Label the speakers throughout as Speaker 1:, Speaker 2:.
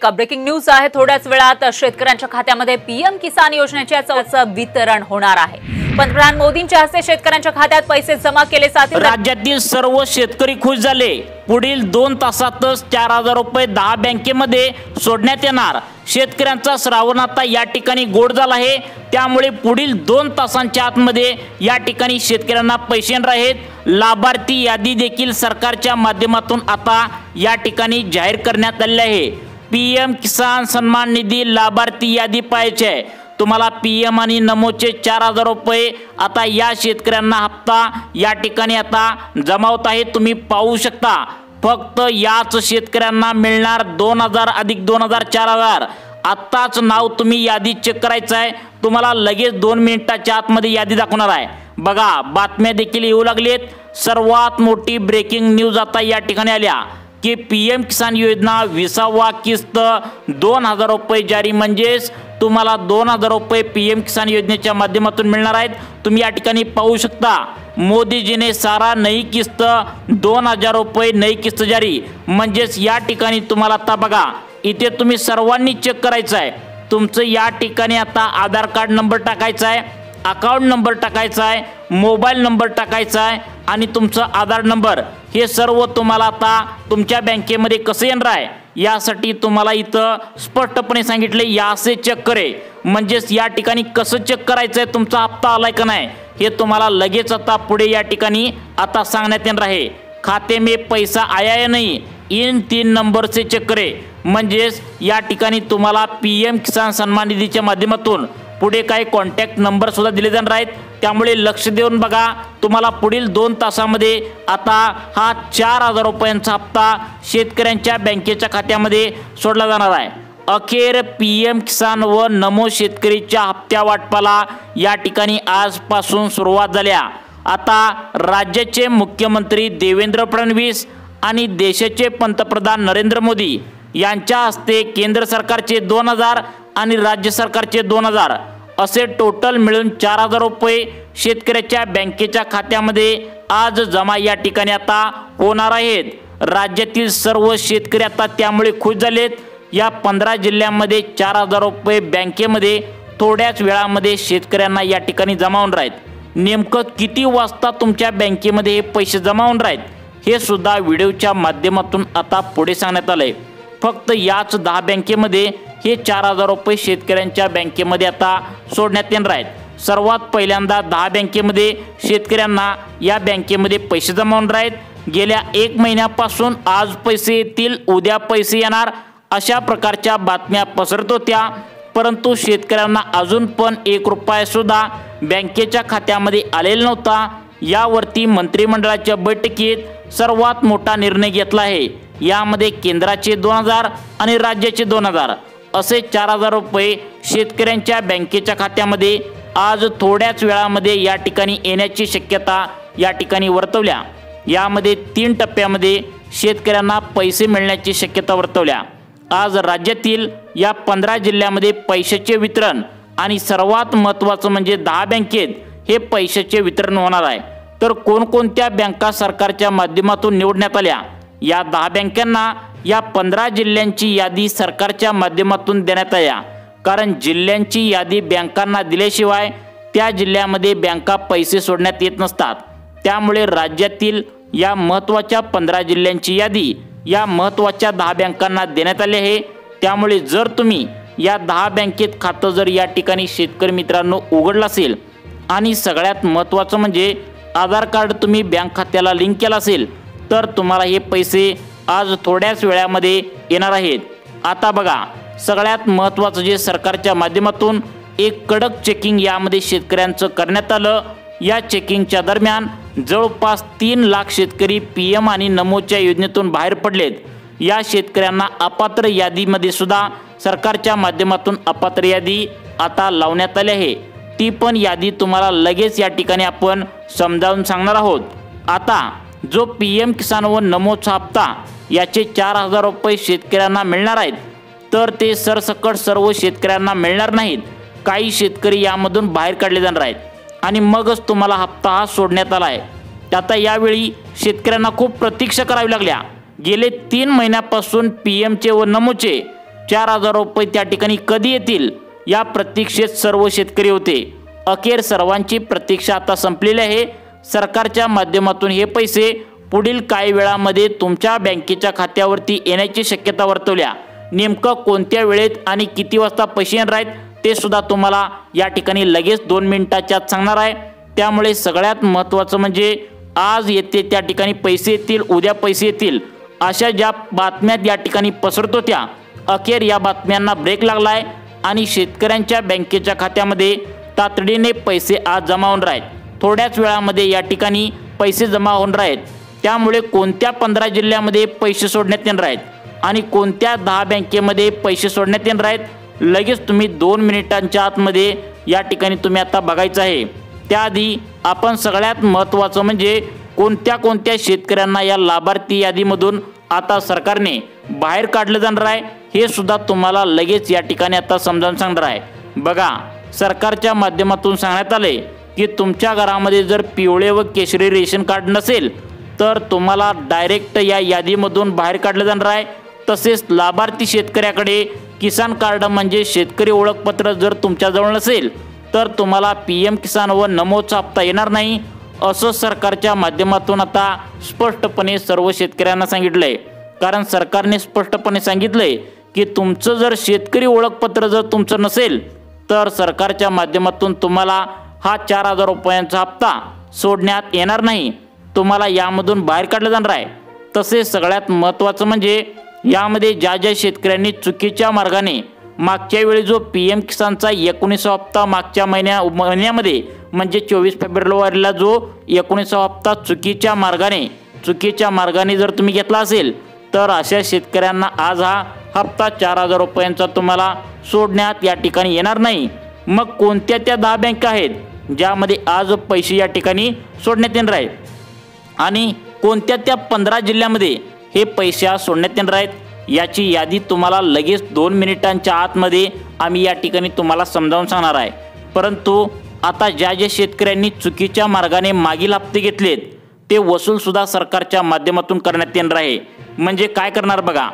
Speaker 1: Breaking news आहे। थोड्याच वेळात शेतकऱ्यांच्या खात्यामध्ये पीएम किसान योजनेच्या वितरण होणार आहे। पंतप्रधान मोदींच्या हस्ते शेतकऱ्यांच्या खात्यात पैसे जमा केले जातील।
Speaker 2: राज्यातील सर्व शेतकरी खुश झाले। पुढील 2 तासातच 4000 रुपये 10 बँकेमध्ये सोडण्यात येणार। शेतकऱ्यांचा श्रावण आता या ठिकाणी गोड झाला आहे, त्यामुळे पुढील 2 तासांच्या आतमध्ये या ठिकाणी शेतकऱ्यांना पैसे येणार आहेत। लाभार्थी यादी देखील सरकारच्या माध्यमातून आता या ठिकाणी जाहीर करण्यात आली आहे। पीएम किसान सन्मान निधी लाभार्थी यादी पाहायची आहे तुम्हाला। पीएम आणि नमोचे 4000 रुपये आता या शेतकऱ्यांना हप्ता या ठिकाणी आता जमा होत आहे, तुम्ही पाहू शकता। फक्त याच शेतकऱ्यांना मिळणार 2000 अधिक 2000 4000। आत्ताच नाव तुम्ही यादी चेक करायचं आहे, तुम्हाला लगेच 2 मिनिटाच्या आतमध्ये यादी दाखवणार आहे। बघा, बातम्या देखील येऊ लागलेत। सर्वात मोठी ब्रेकिंग न्यूज आता या ठिकाणी आल्या की पीएम किसान योजना 20वा किस्त 2000 रुपये जारी, म्हणजेच तुम्हाला 2000 रुपये पीएम किसान योजनेच्या माध्यमातून मिळणार आहेत। तुम्ही या ठिकाणी पाहू शकता, मोदीजीने सारा नई किस्त 2000 रुपये नई किस्त जारी, म्हणजेच या ठिकाणी तुम्हाला आता बघा, इथे तुम्ही सर्वांनी चेक करायचं आहे। तुमचं या ठिकाणी आता आधार कार्ड नंबर टाकायचा आहे, अकाउंट नंबर टाकायचा आहे, मोबाईल नंबर टाकायचा आहे आणि तुमचा आधार नंबर, हे सर्व तुम्हाला आता तुमच्या बँकेमध्ये कसं येणार आहे यासाठी तुम्हाला इथं स्पष्टपणे सांगितले या असे चेक करे। म्हणजेच या ठिकाणी कसं चेक करायचं आहे तुमचा हप्ता आलाय का नाही हे तुम्हाला लगेच आता पुढे या ठिकाणी आता सांगण्यात येणार आहे। खाते में पैसा आया या नहीं, इन 3 नंबर से चेक करे। म्हणजेच या ठिकाणी तुम्हाला पीएम किसान सन्मान निधीच्या माध्यमातून पुढे काही कॉन्टॅक्ट नंबर सुद्धा दिले जाणार आहेत, त्यामुळे लक्ष देऊन बघा। तुम्हाला पुढील 2 तासामध्ये आता हा 4000 रुपयांचा हप्ता शेतकऱ्यांच्या बँकेच्या खात्यामध्ये सोडला जाणार आहे। अखेर पीएम किसान व नमो शेतकरीच्या हप्त्या वाटपाला या ठिकाणी आजपासून सुरुवात झाल्या। आता राज्याचे मुख्यमंत्री देवेंद्र फडणवीस आणि देशाचे पंतप्रधान नरेंद्र मोदी यांच्या हस्ते केंद्र सरकारचे 2000 आणि राज्य सरकारचे 2000 असे टोटल मिळून 4000 रुपये शेतकऱ्याच्या बँकेच्या खात्यामध्ये आज जमा या ठिकाणी आता होणार आहेत। राज्यातील सर्व शेतकरी आता त्यामुळे खुश झालेत। या 15 जिल्ह्यांमध्ये 4000 रुपये बँकेमध्ये थोड्याच वेळामध्ये शेतकऱ्यांना या ठिकाणी जमा होणार आहेत। नेमकं किती वाजता तुमच्या बँकेमध्ये हे पैसे जमा होणार आहेत हे सुद्धा व्हिडिओच्या माध्यमातून आता पुढे सांगण्यात आलंय। फक्त याच 10 बँकेमध्ये हे 4000 रुपये शेतकऱ्यांच्या बँकेमध्ये आता सोडण्यात येणार आहेत। सर्वात पहिल्यांदा 10 बँकेमध्ये शेतकऱ्यांना या बँकेमध्ये पैसे जमा होणार आहेत। गेल्या 1 महिन्यापासून आज पैसे येतील, उद्या पैसे येणार अशा प्रकारच्या बातम्या पसरत होत्या, परंतु शेतकऱ्यांना अजून पण 1 रुपया सुद्धा बँकेच्या खात्यामध्ये आलेला नव्हता। यावरती मंत्रिमंडळाच्या बैठकीत सर्वात मोठा निर्णय घेतला आहे। यामध्ये केंद्राचे 2000 आणि राज्याचे 2000 असे 4000 रुपये शेतकऱ्यांच्या बँकेच्या खात्यामध्ये आज थोड्याच वेळामध्ये या ठिकाणी येण्याची शक्यता या ठिकाणी वर्तवल्या। यामध्ये 3 टप्प्यामध्ये शेतकऱ्यांना पैसे मिळण्याची शक्यता वर्तवल्या। आज राज्यातील या 15 जिल्ह्यामध्ये पैशाचे वितरण आणि सर्वात महत्त्वाचं म्हणजे 10 बँकेत हे पैशाचे वितरण होणार आहे। तर कोणकोणत्या बँका सरकारच्या माध्यमातून निवडण्यात आल्या, या 10 बँकांना या 15 जिल्ह्यांची यादी सरकारच्या माध्यमातून देण्यात आल्या। कारण जिल्ह्यांची यादी बँकांना दिल्याशिवाय त्या जिल्ह्यामध्ये बँका पैसे सोडण्यात येत नसतात। त्यामुळे राज्यातील या महत्त्वाच्या 15 जिल्ह्यांची यादी या महत्त्वाच्या 10 बँकांना देण्यात आली आहे। त्यामुळे जर तुम्ही या 10 बँकेत खातं जर या ठिकाणी शेतकरी मित्रांनो उघडलं असेल आणि सगळ्यात महत्त्वाचं म्हणजे आधार कार्ड तुम्ही बँक खात्याला लिंक केलं असेल तर तुम्हाला हे पैसे आज थोड्याच वेळामध्ये येणार आहेत। आता बघा, सगळ्यात महत्त्वाचं जे सरकारच्या माध्यमातून एक कडक चेकिंग यामध्ये शेतकऱ्यांचं करण्यात आलं। या चेकिंगच्या दरम्यान जवळपास 3 लाख शेतकरी पीएम आणि नमोच्या योजनेतून बाहेर पडलेत। या शेतकऱ्यांना अपात्र यादीमध्ये सुद्धा सरकारच्या माध्यमातून अपात्र यादी आता लावण्यात आली आहे। ती पण यादी तुम्हाला लगेच या ठिकाणी आपण समजावून सांगणार आहोत। आता जो पीएम किसान व नमोचा हप्ता याचे 4000 रुपये शेतकऱ्यांना मिळणार आहेत, तर ते सरसकट सर्व शेतकऱ्यांना मिळणार नाहीत। काही शेतकरी यामधून बाहेर काढले जाणार आहेत आणि मगच तुम्हाला हप्ता हा सोडण्यात आला आहे। आता यावेळी शेतकऱ्यांना खूप प्रतीक्षा करावी लागल्या। गेले 3 महिन्यापासून पीएमचे व नमोचे 4,000 रुपये त्या ठिकाणी कधी येतील या प्रतीक्षेत सर्व शेतकरी होते। अखेर सर्वांची प्रतीक्षा आता संपलेली आहे। सरकारच्या माध्यमातून हे पैसे पुढील काही वेळामध्ये तुमच्या बँकेच्या खात्यावरती येण्याची शक्यता वर्तवल्या। नेमकं कोणत्या वेळेत आणि किती वाजता पैसे येणार आहेत ते सुद्धा तुम्हाला या ठिकाणी लगेच 2 मिनिटाच्या आत सांगणार आहे। त्यामुळे सगळ्यात महत्त्वाचं म्हणजे आज येते त्या ठिकाणी पैसे येतील, उद्या पैसे येतील अशा ज्या बातम्या या ठिकाणी पसरत होत्या, अखेर या बातम्यांना ब्रेक लागलाय आणि शेतकऱ्यांच्या बँकेच्या खात्यामध्ये तातडीने पैसे आज जमा होणार आहेत। थोड्याच वेळामध्ये या ठिकाणी पैसे जमा होणार आहेत। त्यामुळे कोणत्या 15 जिल्ह्यामध्ये पैसे सोडण्यात येणार आहेत आणि कोणत्या 10 बँकेमध्ये पैसे सोडण्यात येणार आहेत, लगेच तुम्ही 2 मिनिटांच्या आतमध्ये या ठिकाणी तुम्ही आता बघायचं आहे। त्याआधी आपण सगळ्यात महत्त्वाचं म्हणजे कोणत्या शेतकऱ्यांना या लाभार्थी यादीमधून आता सरकारने बाहेर काढलं जाणार आहे हे सुद्धा तुम्हाला लगेच या ठिकाणी आता समजावून सांगणार आहे। बघा, सरकारच्या माध्यमातून सांगण्यात आले की तुमच्या घरामध्ये जर पिवळे व केशरी रेशन कार्ड नसेल तर तुम्हाला डायरेक्ट या यादीमधून बाहेर काढलं जाणार आहे। तसेच लाभार्थी शेतकऱ्याकडे किसान कार्ड म्हणजे शेतकरी ओळखपत्र जर तुमच्याजवळ नसेल तर तुम्हाला PM किसान व नमोचा हप्ता येणार नाही, असं सरकारच्या माध्यमातून आता स्पष्टपणे सर्व शेतकऱ्यांना सांगितलंय। कारण सरकारने स्पष्टपणे सांगितलंय की तुमचं जर शेतकरी ओळखपत्र जर तुमचं नसेल तर सरकारच्या माध्यमातून तुम्हाला हा 4,000 रुपयांचा हप्ता सोडण्यात येणार नाही, तुम्हाला यामधून बाहेर काढलं जाणार आहे। तसेच सगळ्यात महत्त्वाचं म्हणजे यामध्ये ज्या शेतकऱ्यांनी चुकीच्या मार्गाने मागच्या वेळी जो PM किसानचा 19वा हप्ता मागच्या महिन्यामध्ये म्हणजे 24 फेब्रुवारीला जो 19वा हप्ता चुकीच्या मार्गाने जर तुम्ही घेतला असेल तर अशा शेतकऱ्यांना आज हा हप्ता 4,000 रुपयांचा तुम्हाला सोडण्यात या ठिकाणी येणार नाही। मग कोणत्या त्या 10 बँका आहेत ज्यामध्ये आज पैसे या ठिकाणी सोडण्यात येणार आहेत आणि कोणत्या त्या 15 जिल्ह्यामध्ये हे पैसे आज सोडण्यात येणार आहेत याची यादी तुम्हाला लगेच 2 मिनिटांच्या आतमध्ये आम्ही या ठिकाणी तुम्हाला समजावून सांगणार आहे। परंतु आता ज्या शेतकऱ्यांनी चुकीच्या मार्गाने मागील हप्ते घेतलेत ते वसूल सुद्धा सरकारच्या माध्यमातून करण्यात येणार आहे। म्हणजे काय करणार बघा,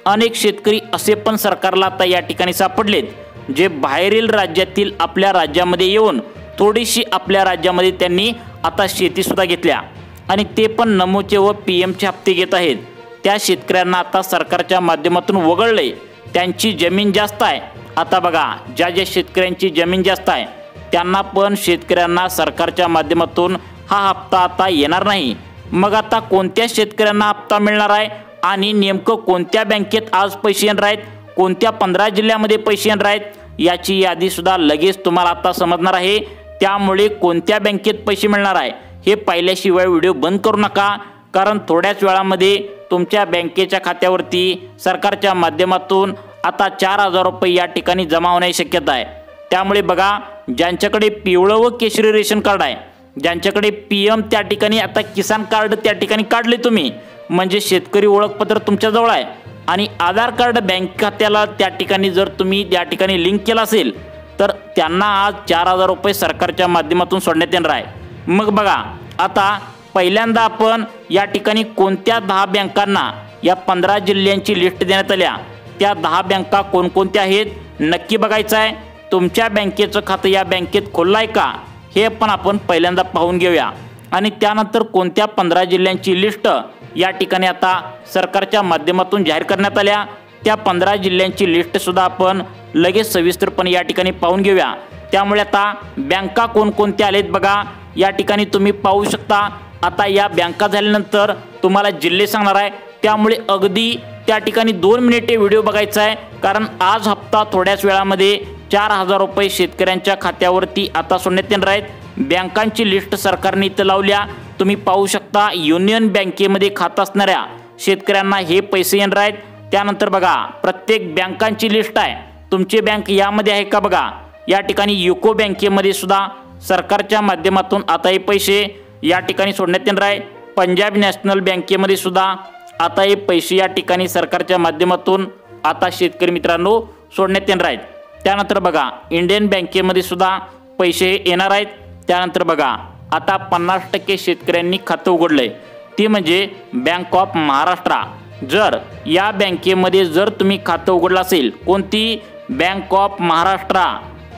Speaker 2: अनेक शेतकरी असे पण सरकारला आता या ठिकाणी सापडलेत जे बाहेरील राज्यातील आपल्या राज्यामध्ये येऊन थोडीशी आपल्या राज्यामध्ये त्यांनी आता शेती सुद्धा घेतल्या आणि ते पण नमोचे व PMचे हप्ते घेत आहेत। त्या शेतकऱ्यांना आता सरकारच्या माध्यमातून वगळले, त्यांची जमीन जास्त आहे। आता बघा, ज्या शेतकऱ्यांची जमीन जास्त आहे त्यांना पण शेतकऱ्यांना सरकारच्या माध्यमातून हा हप्ता आता येणार नाही। मग आता कोणत्या शेतकऱ्यांना हप्ता मिळणार आहे आणि नेमकं कोणत्या बँकेत आज पैसे येणार आहेत, कोणत्या 15 जिल्ह्यामध्ये पैसे येणार आहेत याची यादी सुद्धा लगेच तुम्हाला आता समजणार आहे। त्यामुळे कोणत्या बँकेत पैसे मिळणार आहे हे पाहिल्याशिवाय व्हिडिओ बंद करू नका, कारण थोड्याच वेळामध्ये तुमच्या बँकेच्या खात्यावरती सरकारच्या माध्यमातून आता 4,000 रुपये या ठिकाणी जमा होण्याची शक्यता आहे। त्यामुळे बघा, ज्यांच्याकडे पिवळं व केशरी रेशन कार्ड आहे, ज्यांच्याकडे PM त्या ठिकाणी आता किसान कार्ड त्या ठिकाणी काढले तुम्ही म्हणजे शेतकरी ओळखपत्र तुमच्याजवळ आहे आणि आधार कार्ड बँक खात्याला त्या ठिकाणी जर तुम्ही त्या ठिकाणी लिंक केला असेल तर त्यांना आज 4,000 रुपये सरकारच्या माध्यमातून सोडण्यात येणार आहे। मग बघा, आता पहिल्यांदा आपण या ठिकाणी कोणत्या 10 बँकांना या 15 जिल्ह्यांची लिस्ट देण्यात आल्या त्या 10 बँका कोणकोणत्या आहेत नक्की बघायचं आहे। तुमच्या बँकेचं खातं या बँकेत खोललं आहे का हे पण आपण पहिल्यांदा पाहून घेऊया आणि त्यानंतर कोणत्या 15 जिल्ह्यांची लिस्ट या ठिकाणी आता सरकारच्या माध्यमातून जाहीर करण्यात आल्या त्या 15 जिल्ह्यांची लिस्ट सुद्धा आपण लगेच सविस्तरपणे या ठिकाणी पाहून घेऊया। त्यामुळे आता बँका कोणकोणत्या आलेत बघा, या ठिकाणी तुम्ही पाहू शकता। आता या बँका झाल्यानंतर तुम्हाला जिल्हे सांगणार आहे, त्यामुळे अगदी त्या ठिकाणी 2 मिनिटे व्हिडिओ बघायचा आहे, कारण आज हप्ता थोड्याच वेळामध्ये 4,000 रुपये शेतकऱ्यांच्या खात्यावरती आता सोडण्यात येणार आहेत। बँकांची लिस्ट सरकारने इथं लावल्या, तुम्ही पाहू शकता। युनियन बँकेमध्ये खातं असणाऱ्या शेतकऱ्यांना हे पैसे येणार आहेत। त्यानंतर बघा, प्रत्येक बँकांची लिस्ट आहे, तुमची बँक यामध्ये आहे का बघा। या ठिकाणी युको बँकेमध्ये सुद्धा सरकारच्या माध्यमातून आता हे पैसे या ठिकाणी सोडण्यात येणार आहे। पंजाब नॅशनल बँकेमध्ये सुद्धा आता हे पैसे या ठिकाणी सरकारच्या माध्यमातून आता शेतकरी मित्रांनो सोडण्यात येणार आहेत। त्यानंतर बघा, इंडियन बँकेमध्ये सुद्धा पैसे येणार आहेत। त्यानंतर बघा, आता 50% शेतकऱ्यांनी खातं उघडलंय, ती म्हणजे बँक ऑफ महाराष्ट्र। जर या बँकेमध्ये जर तुम्ही खातं उघडलं असेल, कोणती बँक ऑफ महाराष्ट्र,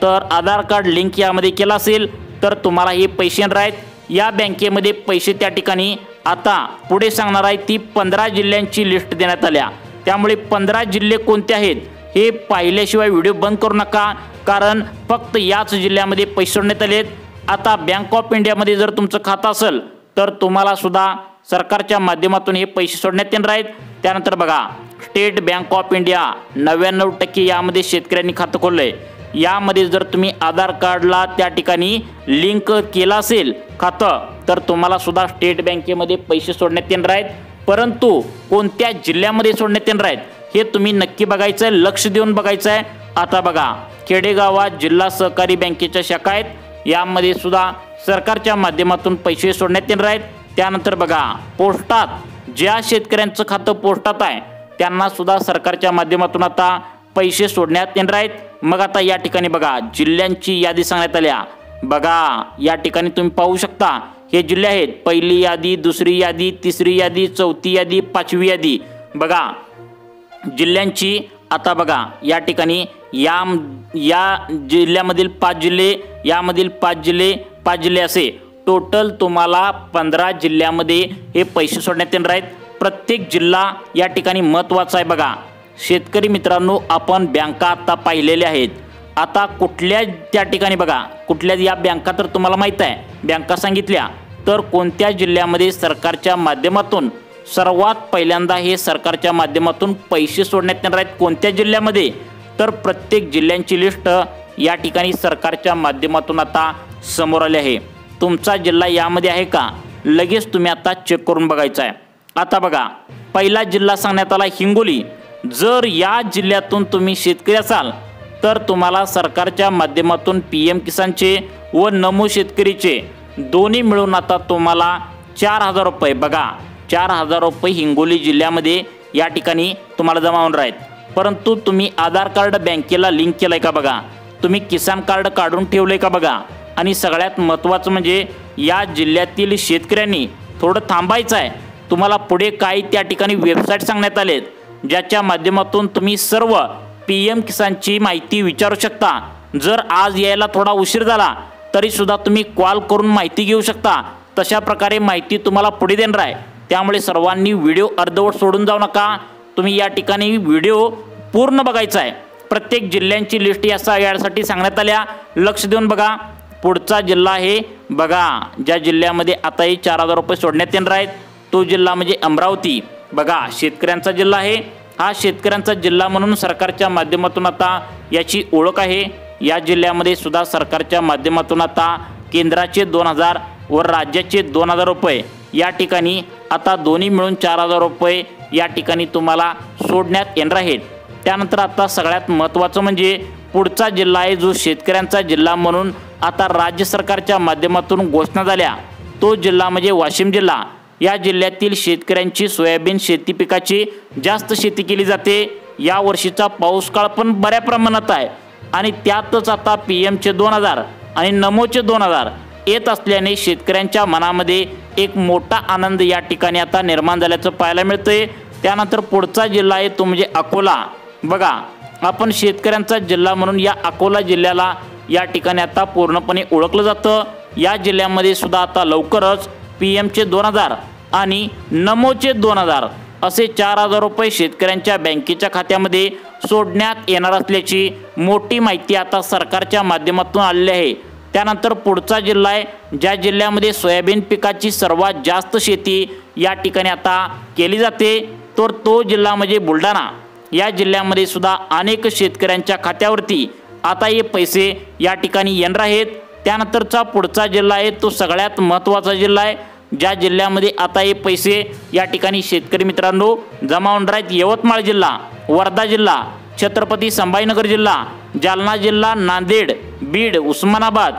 Speaker 2: तर आधार कार्ड लिंक यामध्ये केलं असेल तर तुम्हाला हे पैसे येणार आहेत. या बँकेमध्ये पैसे त्या ठिकाणी आता पुढे सांगणार आहे ती 15 जिल्ह्यांची लिस्ट देण्यात आल्या. त्यामुळे 15 जिल्हे कोणते आहेत हे पाहिल्याशिवाय व्हिडिओ बंद करू नका, कारण फक्त याच जिल्ह्यामध्ये पैसे सोडण्यात आलेत. आता बँक ऑफ इंडियामध्ये जर तुमचं खातं असेल तर तुम्हाला सुद्धा सरकारच्या माध्यमातून हे पैसे सोडण्यात येणार आहेत. त्यानंतर बघा, स्टेट बँक ऑफ इंडिया 99% यामध्ये शेतकऱ्यांनी खातं खोललंय. यामध्ये जर तुम्ही आधार कार्डला त्या ठिकाणी लिंक केलं असेल खातं तर तुम्हाला सुद्धा स्टेट बँकेमध्ये पैसे सोडण्यात येणार आहेत. परंतु कोणत्या जिल्ह्यामध्ये सोडण्यात येणार आहेत हे तुम्ही नक्की बघायचं आहे, लक्ष देऊन बघायचं आहे. आता बघा, खेडेगावात जिल्हा सहकारी बँकेच्या शाखा आहेत, यामध्ये सुद्धा सरकारच्या माध्यमातून पैसे सोडण्यात येणार आहेत. त्यानंतर बघा, पोस्टात ज्या शेतकऱ्यांचं खातं पोस्टात आहे त्यांना सुद्धा सरकारच्या माध्यमातून आता पैसे सोडण्यात येणार आहेत. मग आता या ठिकाणी बघा, जिल्ह्यांची यादी सांगण्यात आल्या. बघा, या ठिकाणी तुम्ही पाहू शकता हे जिल्हे आहेत. पहिली यादी, दुसरी यादी, तिसरी यादी, चौथी यादी, पाचवी यादी. बघा जिल्ह्यांची. आता बघा या ठिकाणी या जिल्ह्यामधील 5 जिल्हे, यामधील 5 जिल्हे, 5 जिल्हे असे टोटल तुम्हाला 15 जिल्ह्यामध्ये हे पैसे सोडण्यात येणार आहेत. प्रत्येक जिल्हा या ठिकाणी महत्त्वाचा आहे. बघा शेतकरी मित्रांनो, आपण बँका आता पाहिलेल्या आहेत. आता कुठल्या त्या ठिकाणी बघा, कुठल्या या बँका तर तुम्हाला माहीत आहे, बँका सांगितल्या तर कोणत्या जिल्ह्यामध्ये सरकारच्या माध्यमातून सर्वात पहिल्यांदा हे सरकारच्या माध्यमातून पैसे सोडण्यात येणार आहेत, कोणत्या जिल्ह्यामध्ये, तर प्रत्येक जिल्ह्यांची लिस्ट या ठिकाणी सरकारच्या माध्यमातून आता समोर आली आहे. तुमचा जिल्हा यामध्ये आहे का लगेच तुम्ही आता चेक करून बघायचं आहे. आता बघा, पहिला जिल्हा सांगण्यात आला हिंगोली. जर या जिल्ह्यातून तुम्ही शेतकरी असाल तर तुम्हाला सरकारच्या माध्यमातून PM किसानचे व नमो शेतकरीचे दोन्ही मिळून आता तुम्हाला 4,000 रुपये, बघा 4,000 रुपये हिंगोली जिल्ह्यामध्ये या ठिकाणी तुम्हाला जमा होणार आहेत. परंतु तुम्ही आधार कार्ड बँकेला लिंक केलं आहे का बघा, तुम्ही किसान कार्ड काढून ठेवलं आहे का बघा. आणि सगळ्यात महत्त्वाचं म्हणजे या जिल्ह्यातील शेतकऱ्यांनी थोडं थांबायचं आहे. तुम्हाला पुढे काही त्या ठिकाणी वेबसाईट सांगण्यात आलेत ज्याच्या माध्यमातून तुम्ही सर्व PM किसानची माहिती विचारू शकता. जर आज यायला थोडा उशीर झाला तरीसुद्धा तुम्ही कॉल करून माहिती घेऊ शकता. तशा प्रकारे माहिती तुम्हाला पुढे देणार आहे. त्यामुळे सर्वांनी व्हिडिओ अर्धवट सोडून जाऊ नका. तुम्ही या ठिकाणी व्हिडिओ पूर्ण बघायचा आहे. प्रत्येक जिल्ह्यांची लिस्ट यासाठी सांगण्यात आल्या, लक्ष देऊन बघा. पुढचा जिल्हा आहे बघा, ज्या जिल्ह्यामध्ये आता हे 4,000 रुपये सोडण्यात येणार आहेत तो जिल्हा म्हणजे अमरावती. बघा शेतकऱ्यांचा जिल्हा आहे हा, शेतकऱ्यांचा जिल्हा म्हणून सरकारच्या माध्यमातून आता याची ओळख आहे. या जिल्ह्यामध्ये सुद्धा सरकारच्या माध्यमातून आता केंद्राचे 2,000 व राज्याचे 2,000 रुपये या ठिकाणी आता दोन्ही मिळून 4,000 रुपये या ठिकाणी तुम्हाला सोडण्यात येणार आहेत. त्यानंतर आता सगळ्यात महत्त्वाचं म्हणजे पुढचा जिल्हा आहे जो शेतकऱ्यांचा जिल्हा म्हणून आता राज्य सरकारच्या माध्यमातून घोषणा झाल्या, तो जिल्हा म्हणजे वाशिम जिल्हा. या जिल्ह्यातील शेतकऱ्यांची सोयाबीन शेती पिकाची जास्त शेती केली जाते. या वर्षीचा पाऊस काळ पण बऱ्या प्रमाणात आहे आणि त्यातच आता PMचे 2,000 आणि नमोचे 2,000 येत असल्याने शेतकऱ्यांच्या मनामध्ये एक मोठा आनंद या ठिकाणी आता निर्माण झाल्याचं पाहायला मिळतंय. त्यानंतर पुढचा जिल्हा आहे तो म्हणजे अकोला. बघा आपण शेतकऱ्यांचा जिल्हा म्हणून या अकोला जिल्ह्याला या ठिकाणी आता पूर्णपणे ओळखलं जातं. या जिल्ह्यामध्ये सुद्धा आता लवकरच PMचे 2,000 आणि नमोचे 2,000 असे 4,000 रुपये शेतकऱ्यांच्या बँकेच्या खात्यामध्ये सोडण्यात येणार असल्याची मोठी माहिती आता सरकारच्या माध्यमातून आलेली आहे. त्यानंतर पुढचा जिल्हा आहे ज्या जिल्ह्यामध्ये सोयाबीन पिकाची सर्वात जास्त शेती या ठिकाणी आता केली जाते, तर तो जिल्हा म्हणजे बुलढाणा. या जिल्ह्यामध्ये सुद्धा अनेक शेतकऱ्यांच्या खात्यावरती आता हे पैसे या ठिकाणी येणार आहेत. त्यानंतरचा पुढचा जिल्हा आहे तो सगळ्यात महत्त्वाचा जिल्हा आहे ज्या जिल्ह्यामध्ये आता हे पैसे या ठिकाणी शेतकरी मित्रांनो जमा होणार आहेत. यवतमाळ जिल्हा, वर्धा जिल्हा, छत्रपती संभाजीनगर जिल्हा, जालना जिल्हा, नांदेड, बीड, उस्मानाबाद,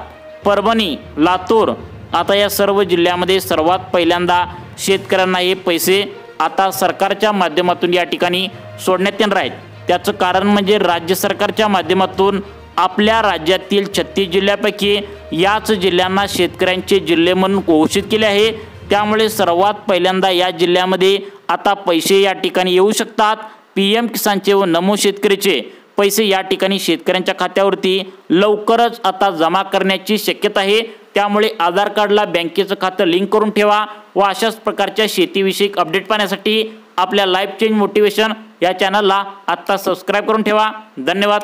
Speaker 2: परभणी, लातूर. आता या सर्व जिल्ह्यामध्ये सर्वात पहिल्यांदा शेतकऱ्यांना हे पैसे आता सरकारच्या माध्यमातून या ठिकाणी सोडण्यात येणार आहेत. त्याचं कारण म्हणजे राज्य सरकारच्या माध्यमातून आपल्या राज्यातील 36 जिल्ह्यापैकी याच जिल्ह्यांना शेतकऱ्यांचे जिल्हे म्हणून घोषित केले आहे. त्यामुळे सर्वात पहिल्यांदा या जिल्ह्यामध्ये आता पैसे या ठिकाणी येऊ शकतात। PM किसानचे व नमो शेतकरीचे पैसे या ठिकाणी शेतकऱ्यांच्या खात्यावरती लवकरच आता जमा करण्याची शक्यता आहे। त्यामुळे आधार कार्डला बँकेचं खातं लिंक करून ठेवा व अशाच प्रकारच्या शेतीविषयक अपडेट पाहण्यासाठी आपल्या लाईफ चेंज मोटिवेशन या चॅनलला आत्ता सबस्क्राईब करून ठेवा। धन्यवाद।